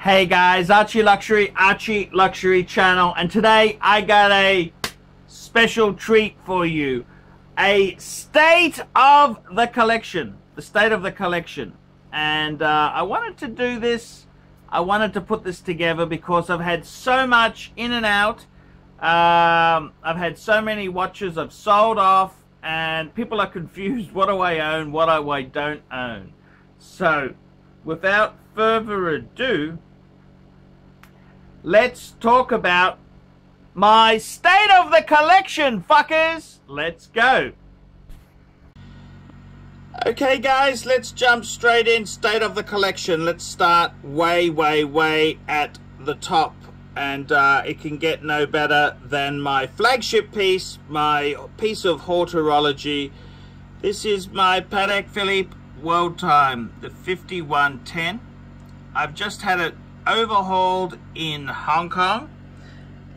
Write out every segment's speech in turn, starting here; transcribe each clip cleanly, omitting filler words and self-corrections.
Hey guys, Archie Luxury channel, and today I got a special treat for you. A state of the collection. The state of the collection. And I wanted to do this. I wanted to put this together because I've had so much in and out. I've had so many watches I've sold off, and people are confused. What do I own? What do I don't own? So, without further ado, let's talk about my state of the collection, fuckers. Let's go. Okay guys, let's jump straight in. State of the collection. Let's start way at the top, and it can get no better than my flagship piece, my piece of horology. This is my Patek Philippe World Time, the 5110. I've just had it overhauled in Hong Kong,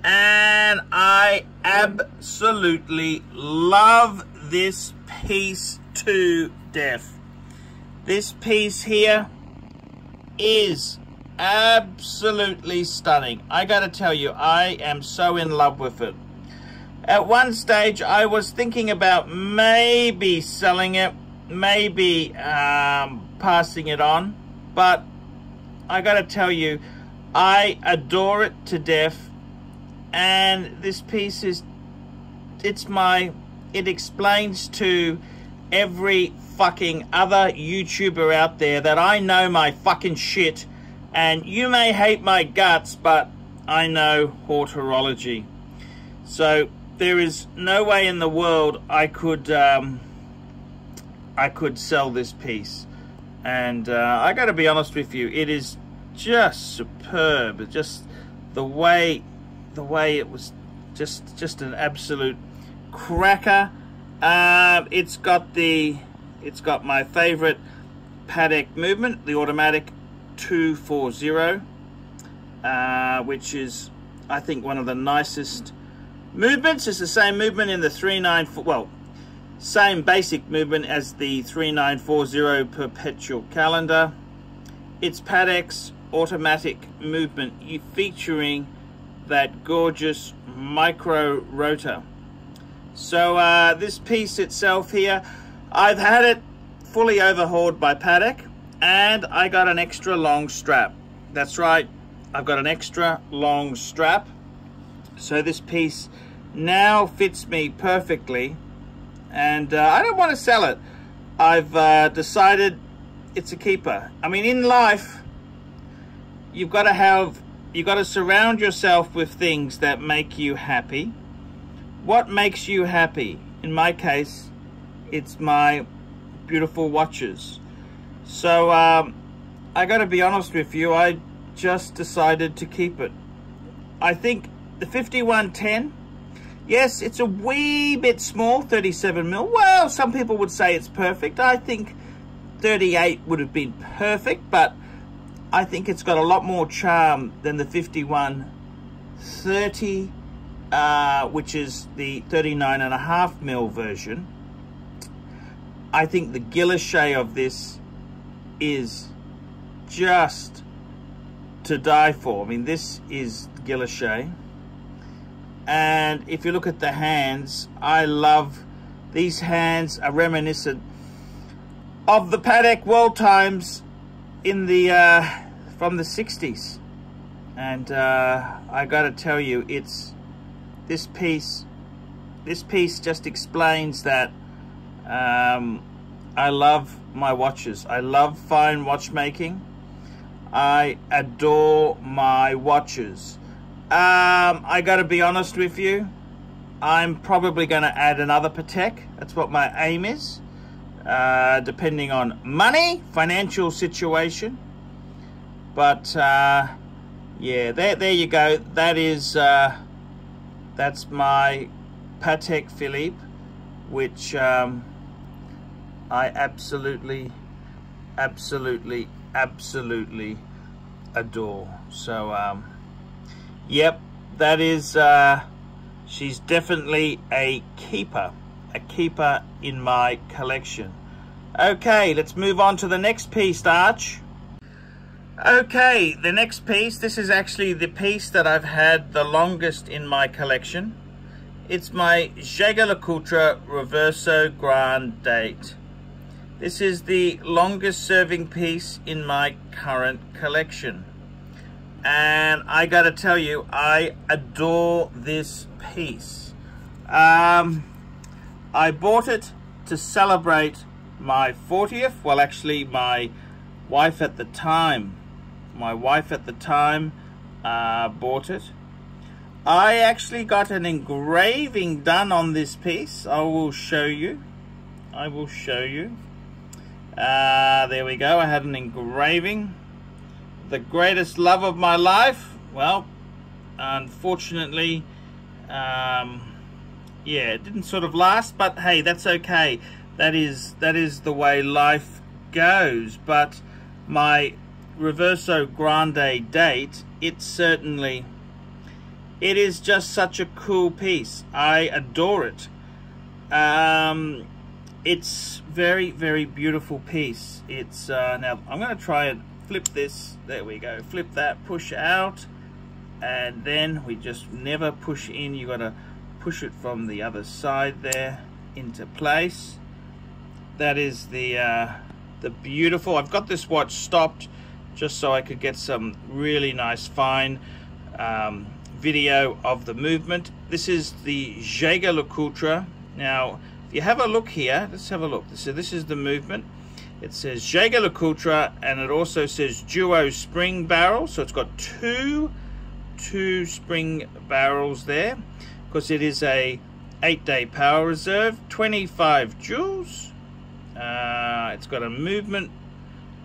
and I absolutely love this piece to death. This piece here is absolutely stunning. I gotta tell you, I am so in love with it. At one stage I was thinking about maybe selling it, maybe passing it on, but I gotta tell you, I adore it to death. And this piece is, it explains to every fucking other YouTuber out there that I know my fucking shit, and you may hate my guts, but I know horology. So there is no way in the world I could sell this piece. And I gotta be honest with you, it is just superb. Just the way it was, just an absolute cracker. It's got my favorite Patek movement, the automatic 240, which is, I think, one of the nicest movements. It's the same movement in the 394, well, same basic movement as the 3940 perpetual calendar. It's Patek's automatic movement, featuring that gorgeous micro rotor. So this piece itself here, I've had it fully overhauled by Patek, and I got an extra long strap. That's right, I've got an extra long strap. So this piece now fits me perfectly, and I don't want to sell it. I've decided it's a keeper. I mean, in life, you've got to surround yourself with things that make you happy. What makes you happy? In my case, it's my beautiful watches. So I got to be honest with you, I just decided to keep it. I think the 5110, yes, it's a wee bit small, 37mm. Well, some people would say it's perfect. I think 38 would have been perfect, but I think it's got a lot more charm than the 5130, which is the 39.5mm version. I think the guilloche of this is just to die for. I mean, this is guilloche. And if you look at the hands, I love these hands. Are reminiscent of the Patek World Times in the from the 60s. And I gotta tell you, it's this piece just explains that I love my watches. I love fine watchmaking. I adore my watches. I gotta be honest with you, I'm probably gonna add another Patek. That's what my aim is, depending on money, financial situation. But yeah, there you go. That is that's my Patek Philippe, which I absolutely adore. So yep, that is she's definitely a keeper in my collection. Okay, let's move on to the next piece, Arch. Okay, the next piece, this is actually the piece that I've had the longest in my collection. It's my Jaeger-LeCoultre Reverso Grand Date. This is the longest serving piece in my current collection. And I gotta tell you, I adore this piece. I bought it to celebrate my 40th. Well, actually, my wife at the time bought it. I actually got an engraving done on this piece. I will show you. There we go. I had an engraving. The greatest love of my life. Well, unfortunately, yeah, it didn't sort of last, but hey, that's okay. That is the way life goes. But my Reverso Grande Date, it is just such a cool piece. I adore it. It's very, very beautiful piece. It's now I'm going to try and flip this. There we go. Flip that, push out, and then we just never push in. You got to push it from the other side there into place. That is the beautiful. I've got this watch stopped just so I could get some really nice fine video of the movement. This is the Jaeger-LeCoultre. Now, if you have a look here, let's have a look. So this is the movement. It says Jaeger-LeCoultre, and it also says duo spring barrel. So it's got two spring barrels there, because it is a 8-day power reserve, 25 joules. It's got a movement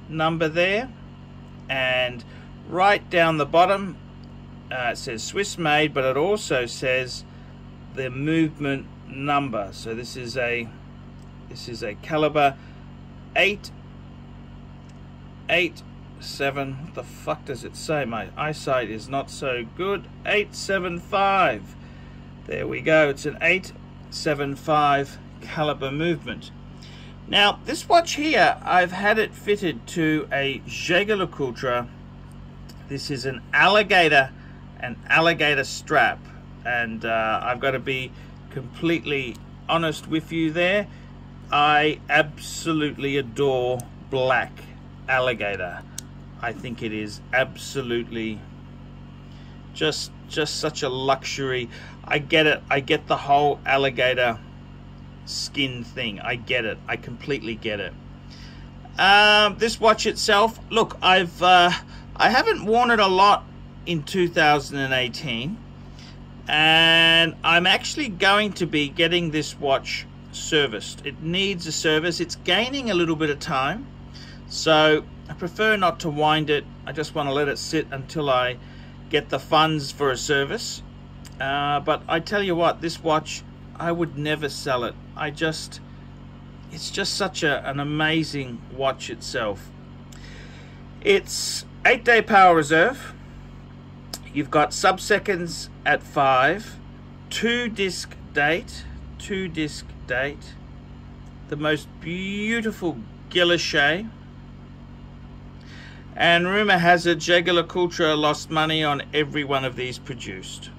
number there, and right down the bottom it says Swiss made, but it also says the movement number. So this is a caliber 887. What the fuck does it say? My eyesight is not so good. 875. There we go. It's an 875 caliber movement. Now, this watch here, I've had it fitted to a Jaeger-LeCoultre. This is an alligator strap, and I've got to be completely honest with you there. I absolutely adore black alligator. I think it is absolutely just such a luxury. I get it. I get the whole alligator skin thing. I get it. I completely get it. This watch itself, look, I haven't worn it a lot in 2018, and I'm actually going to be getting this watch serviced. It needs a service. It's gaining a little bit of time, so I prefer not to wind it. I just want to let it sit until I get the funds for a service. But I tell you what, this watch, I would never sell it. It's just such an amazing watch itself. It's 8-day power reserve. You've got sub-seconds at 5, 2-disc date, the most beautiful guilloche. And rumor has it Jaeger-LeCoultre lost money on every one of these produced.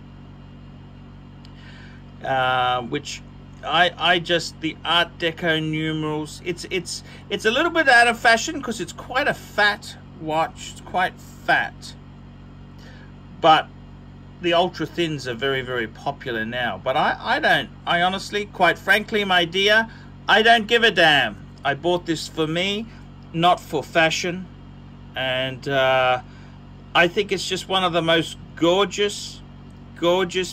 Which I just, the Art Deco numerals, it's a little bit out of fashion because it's quite a fat watch. It's quite fat, but the ultra thins are very, very popular now. But I honestly, quite frankly, my dear, I don't give a damn. I bought this for me, not for fashion, and I think it's just one of the most gorgeous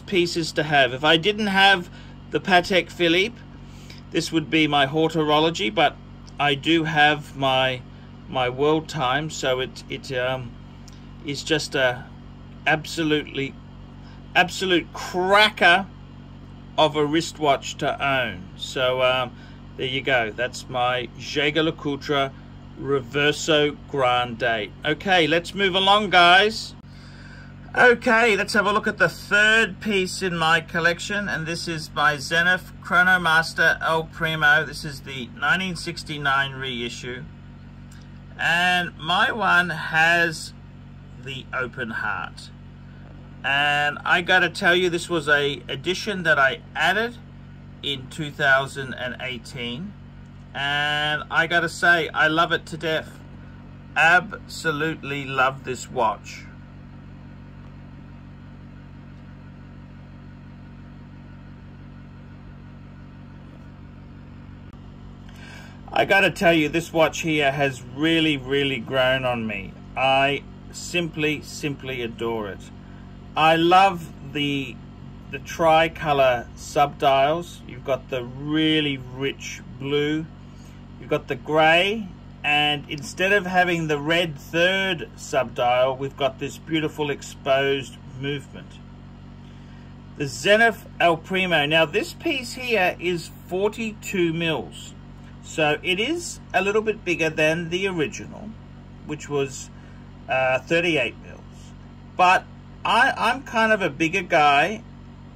pieces to have. If I didn't have the Patek Philippe, this would be my Hortology, but I do have my world time, so it is just a absolute cracker of a wristwatch to own. So there you go. That's my Jaeger-LeCoultre Reverso Grand Date. Okay, let's move along, guys. Okay, let's have a look at the third piece in my collection, and this is my Zenith Chronomaster El Primo. This is the 1969 reissue, And my one has the open heart. And I gotta tell you, this was a addition that I added in 2018. And I gotta say, I love it to death. Absolutely love this watch. I gotta tell you, this watch here has really grown on me. I simply adore it. I love the tri-color subdials. You've got the really rich blue, you've got the gray, and instead of having the red third subdial, we've got this beautiful exposed movement. The Zenith El Primo. Now this piece here is 42 mils. So it is a little bit bigger than the original, which was 38 mils. But I'm kind of a bigger guy,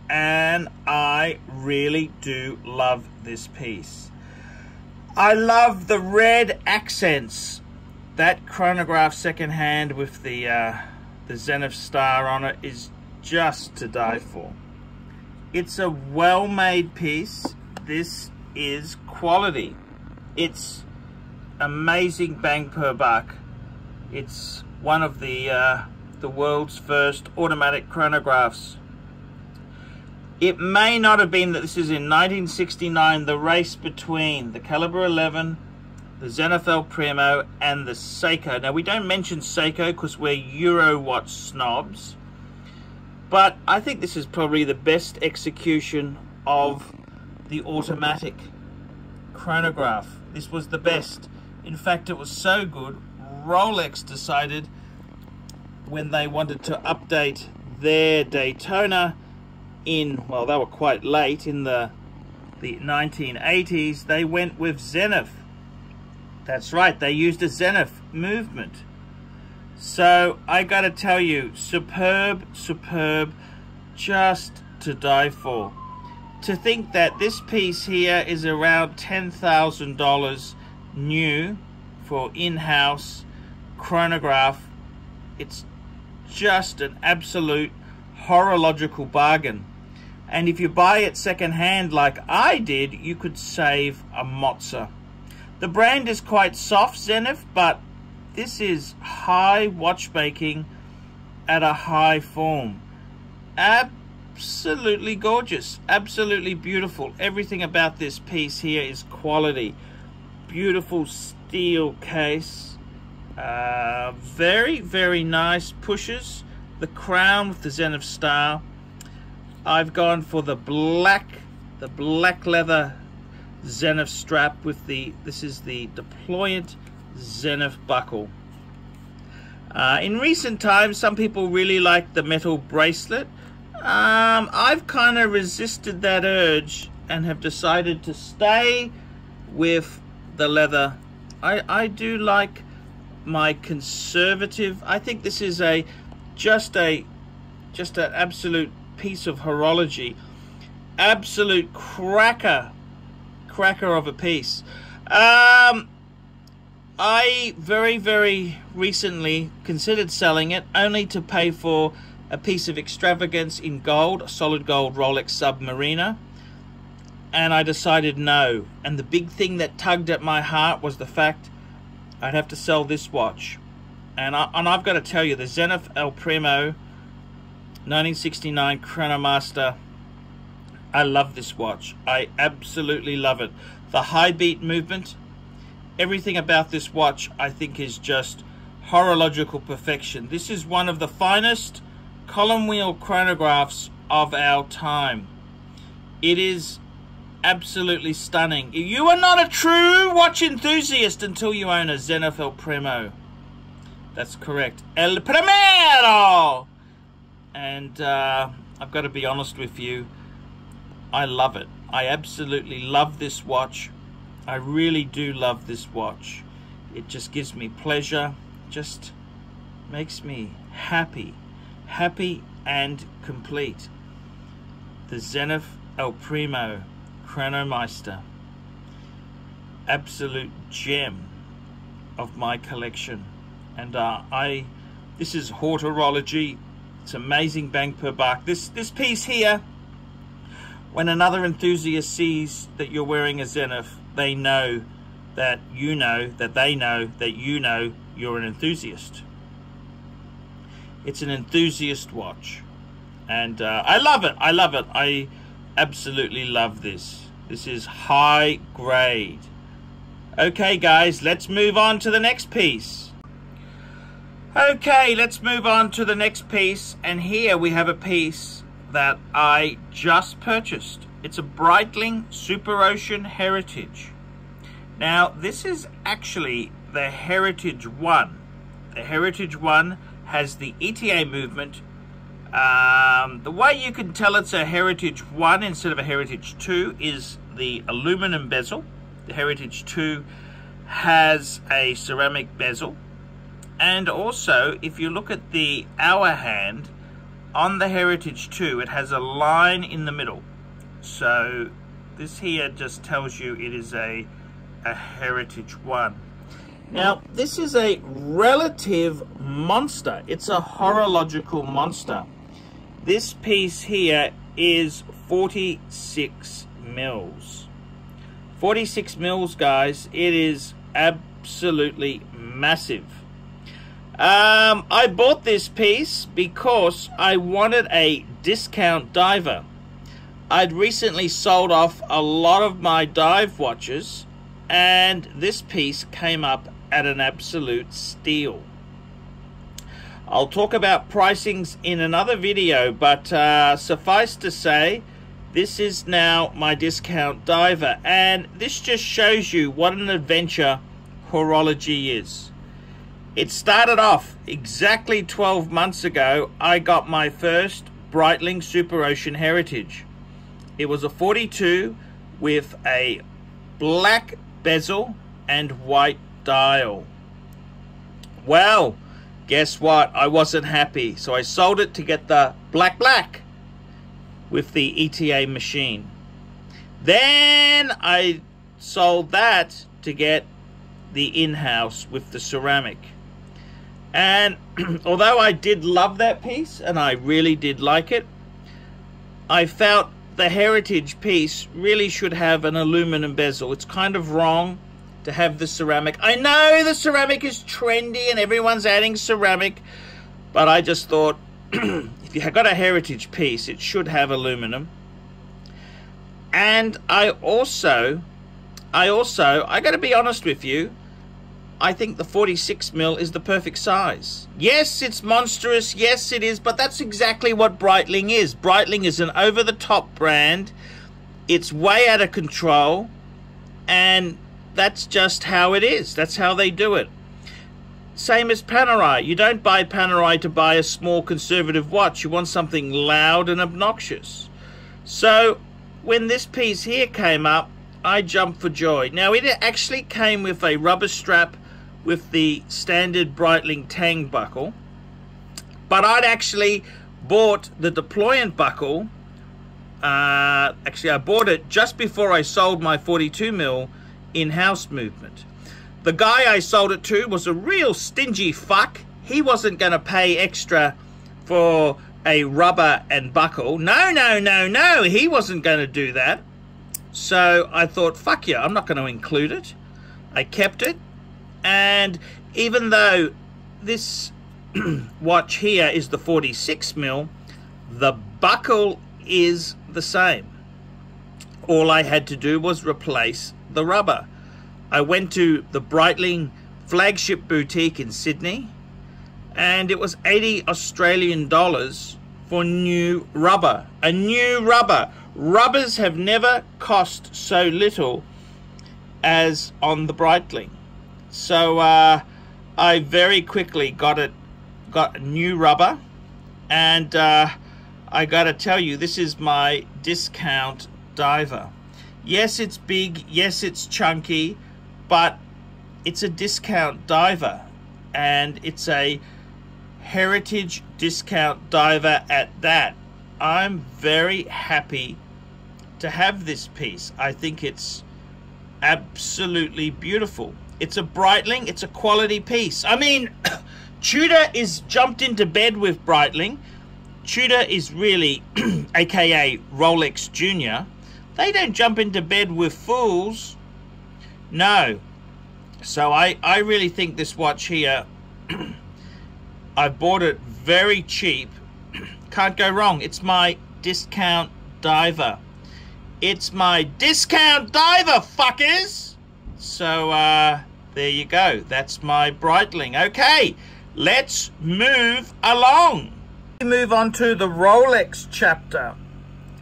and I really do love this piece. I love the red accents. That chronograph secondhand with the Zenith star on it is just to die for. It's a well-made piece. This is quality. It's amazing bang per buck. It's one of the world's first automatic chronographs. It may not have been that this is in 1969, the race between the Caliber 11, the Zenith El Primo, and the Seiko. Now, we don't mention Seiko because we're Eurowatch snobs, but I think this is probably the best execution of the automatic chronograph. This was the best. In fact, it was so good, Rolex decided when they wanted to update their Daytona in, well, they were quite late in the 1980s, they went with Zenith. That's right, they used a Zenith movement. So I gotta tell you, superb, just to die for. To think that this piece here is around $10,000 new for in-house chronograph, it's just an absolute horological bargain. And if you buy it second-hand like I did, you could save a mozza. The brand is quite soft, Zenith, but this is high watchmaking at a high form. Absolutely gorgeous, absolutely beautiful. Everything about this piece here is quality. Beautiful steel case, very nice pushes. The crown with the Zenith star. I've gone for the black leather Zenith strap with this is the deployant Zenith buckle. In recent times, some people really like the metal bracelet. I've kind of resisted that urge and have decided to stay with the leather. I do like my conservative. I think this is just an absolute piece of horology, absolute cracker of a piece. I very recently considered selling it, only to pay for a piece of extravagance in gold, a solid gold Rolex Submariner, and I decided no. And the big thing that tugged at my heart was the fact I'd have to sell this watch. And I've got to tell you, the Zenith El Primo 1969 Chronomaster, I love this watch. I absolutely love it. The high beat movement, everything about this watch I think is just horological perfection. This is one of the finest column wheel chronographs of our time. It is absolutely stunning. You are not a true watch enthusiast until you own a Zenith El Primo. That's correct, El Primero. And I've got to be honest with you, I love it. I absolutely love this watch. I really do love this watch. It just gives me pleasure, just makes me happy and complete. The Zenith El Primo Chronomeister, absolute gem of my collection. And this is horology. It's amazing bang per buck. This piece here, when another enthusiast sees that you're wearing a Zenith, they know that you know that they know that you know you're an enthusiast. It's an enthusiast watch, and I love it. I love it. I absolutely love this. This is high grade. Okay guys, let's move on to the next piece. Okay, let's move on to the next piece, and here we have a piece that I just purchased. It's a Breitling Super Ocean Heritage. Now, this is actually the Heritage 1. The Heritage 1 has the ETA movement. The way you can tell it's a Heritage 1 instead of a Heritage 2 is the aluminum bezel. The Heritage 2 has a ceramic bezel. And also, if you look at the hour hand, on the Heritage 2, it has a line in the middle. So this here just tells you it is a Heritage 1. Now, this is a relative monster. It's a horological monster. This piece here is 46 mils. 46 mils, guys. It is absolutely massive. I bought this piece because I wanted a discount diver. I'd recently sold off a lot of my dive watches, and this piece came up at an absolute steal. I'll talk about pricings in another video, but suffice to say, this is now my discount diver, and this just shows you what an adventure horology is. It started off exactly 12 months ago. I got my first Breitling Super Ocean Heritage. It was a 42 with a black bezel and white dial. Well, guess what? I wasn't happy, so I sold it to get the black with the ETA machine. Then I sold that to get the in-house with the ceramic. And although I did love that piece, and I really did like it, I felt the Heritage piece really should have an aluminum bezel. It's kind of wrong to have the ceramic. I know the ceramic is trendy and everyone's adding ceramic, but I just thought if you have got a Heritage piece, it should have aluminum. And I got to be honest with you, I think the 46 mil is the perfect size. Yes, it's monstrous. Yes, it is. But that's exactly what Breitling is. Breitling is an over-the-top brand. It's way out of control. And that's just how it is. That's how they do it. Same as Panerai. You don't buy Panerai to buy a small conservative watch. You want something loud and obnoxious. So when this piece here came up, I jumped for joy. Now, it actually came with a rubber strap with the standard Breitling Tang buckle, but I'd actually bought the deployant buckle. Actually, I bought it just before I sold my 42 mil in-house movement. The guy I sold it to was a real stingy fuck. He wasn't going to pay extra for a rubber and buckle. No, he wasn't going to do that. So I thought, fuck yeah, I'm not going to include it. I kept it. And even though this watch here is the 46 mil, the buckle is the same. All I had to do was replace the rubber. I went to the Breitling flagship boutique in Sydney, and it was 80 Australian dollars for new rubber. A new rubber. Rubbers have never cost so little as on the Breitling. So I very quickly got new rubber, and I gotta tell you, this is my discount diver. Yes, it's big, yes, it's chunky, but it's a discount diver, and it's a Heritage discount diver at that. I'm very happy to have this piece. I think it's absolutely beautiful. It's a Breitling. It's a quality piece. I mean, Tudor is jumped into bed with Breitling. Tudor is really, aka Rolex Junior. They don't jump into bed with fools. No. So I really think this watch here, I bought it very cheap. Can't go wrong. It's my discount diver. It's my discount diver, fuckers. So there you go. That's my Breitling. Okay, let's move along. We move on to the Rolex chapter.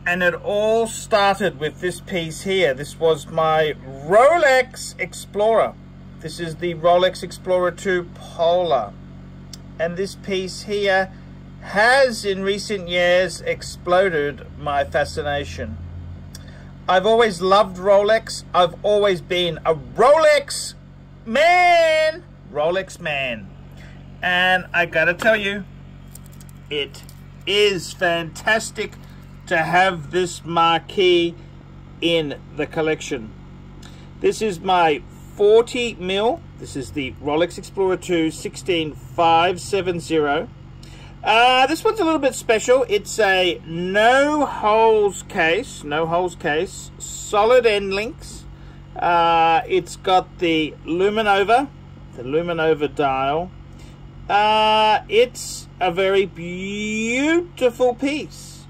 And it all started with this piece here. This was my Rolex Explorer. This is the Rolex Explorer 2 Polar. And this piece here has in recent years exploded my fascination. I've always loved Rolex. I've always been a Rolex man. Rolex man. And I gotta tell you, it is fantastic to have this marquee in the collection. This is my 40 mil. This is the Rolex Explorer 2 16570. This one's a little bit special. It's a no holes case, solid end links. It's got the Luminova dial. It's a very beautiful piece.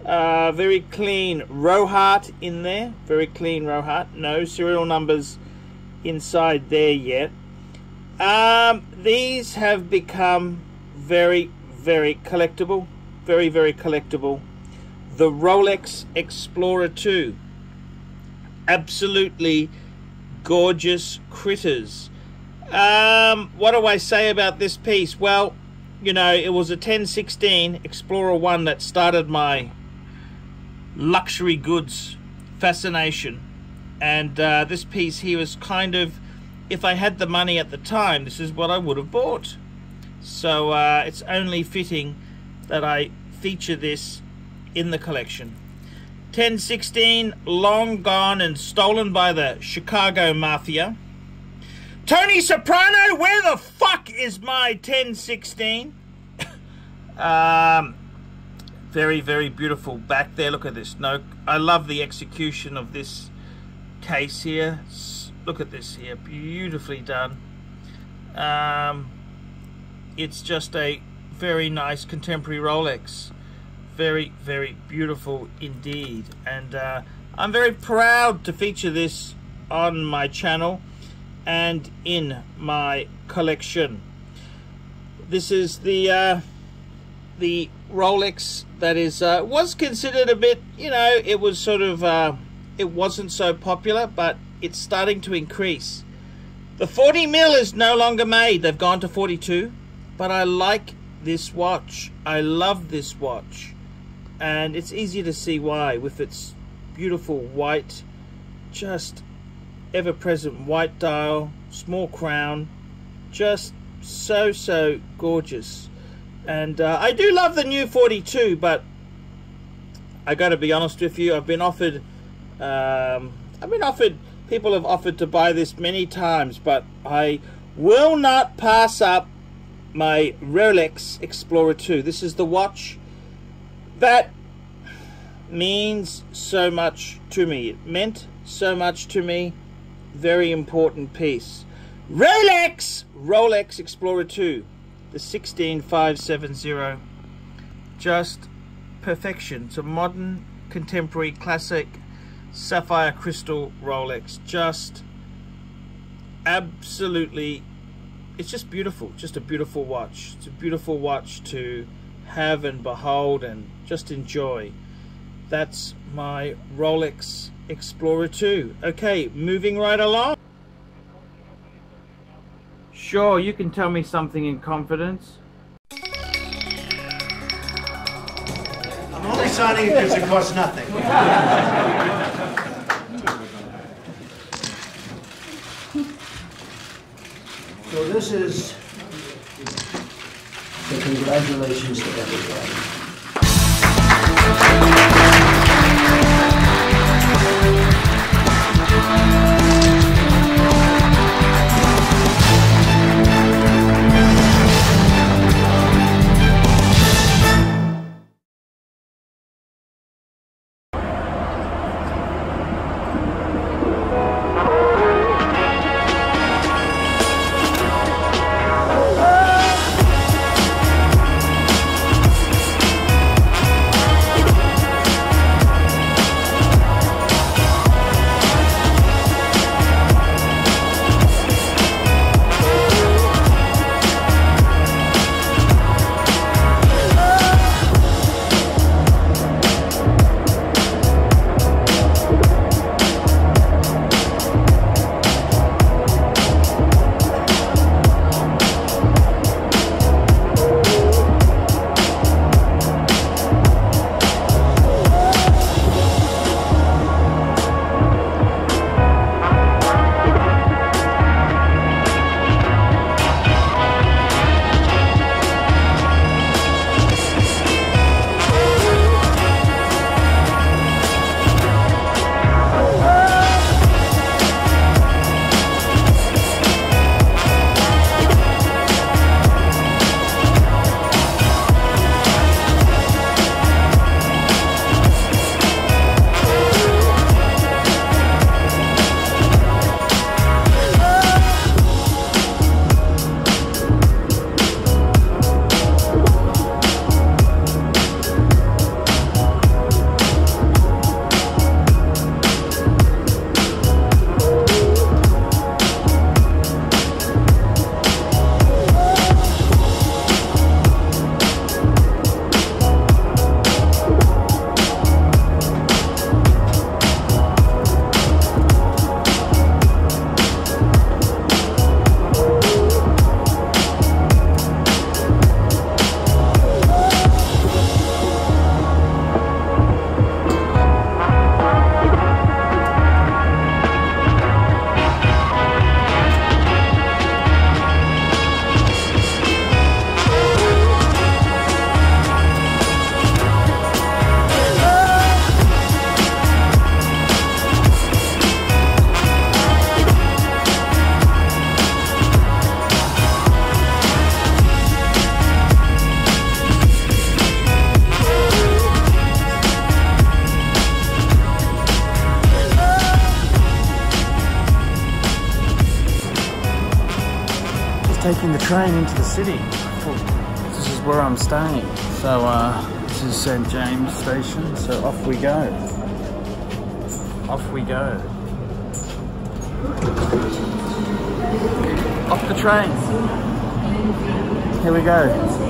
Very clean Rohart in there. Very clean Rohart. No serial numbers inside there yet. These have become very, very collectible. Very, very collectible. The Rolex Explorer 2. Absolutely gorgeous critters. What do I say about this piece? Well, you know, it was a 1016 Explorer 1 that started my luxury goods fascination. And this piece here was kind of, if I had the money at the time, this is what I would have bought. So it's only fitting that I feature this in the collection. 1016, long gone and stolen by the Chicago Mafia. Tony Soprano, where the fuck is my 1016? Very, very beautiful back there. Look at this. No, I love the execution of this case here. Look at this here. Beautifully done. It's just a very nice contemporary Rolex. Very, very beautiful indeed. And I'm very proud to feature this on my channel and in my collection. This is the Rolex that is was considered a bit, you know, it was sort of it wasn't so popular, but it's starting to increase. The 40 mil is no longer made. They've gone to 42, but I like this watch. I love this watch, and it's easy to see why, with its beautiful white, just ever-present white dial, small crown, just so gorgeous. And I do love the new 42, but I got to be honest with you, I've been offered, people have offered to buy this many times, but I will not pass up my Rolex Explorer 2. This is the watch that means so much to me. It meant so much to me. Very important piece. Rolex Explorer 2, the 16570. Just perfection. It's a modern, contemporary, classic sapphire crystal Rolex. Just absolutely, it's just beautiful. Just a beautiful watch. It's a beautiful watch to have and behold and just enjoy. That's my Rolex Explorer 2. Okay, moving right along. Sure, you can tell me something in confidence. I'm only signing it because it costs nothing. So this is the congratulations to everybody. taking the train into the city. This is where I'm staying. So this is St. James Station, so off we go. Off we go. Off the train. Here we go.